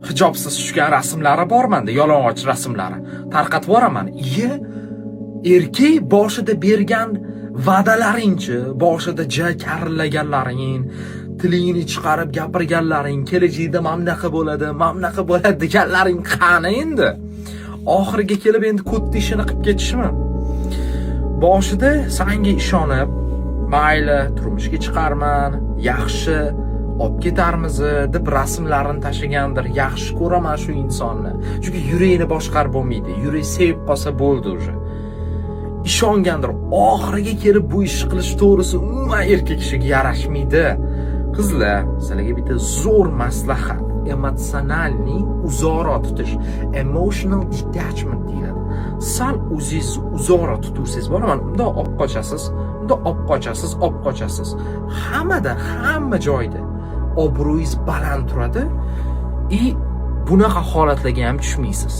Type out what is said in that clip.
hijobsiz tushgan rasmlari bor menda, yalang'och rasmlari. Tarqatib yuboraman. Erkak boshida bergan va'dalaringchi, boshida karillaganlaring, tilingni chiqarib gapirganlaring, kelajakda mamnaqa bo'ladi deganlaring qani endi? Oxiriga kelib endi ko'tni ishini qilib ketishmi? Boshida senga ishonib, mayli turmushga chiqarman, yaxshi olib ketarmiz deb rasmlarini tashlagandir. Yaxshi ko'raman shu insonni. Chunki yurakni boshqarib bo'lmaydi. Yurak sevib qolsa bo'ldi уже. Ishongandir. Oxiriga kelib bu ish qilish to'g'risi umuman erkak kishiga yarashmaydi. Qizlar, sizlarga bitta zo'r maslahat. Emotsionalni uzoqroq tutish, emotional detachment deyiladi. Sal o'zingizni uzoqroq tutursiz bo'laman, unda olib qochasiz. Hamma joyda obro'yingiz baland turadi. Bunaqa holatlarga ham tushmaysiz.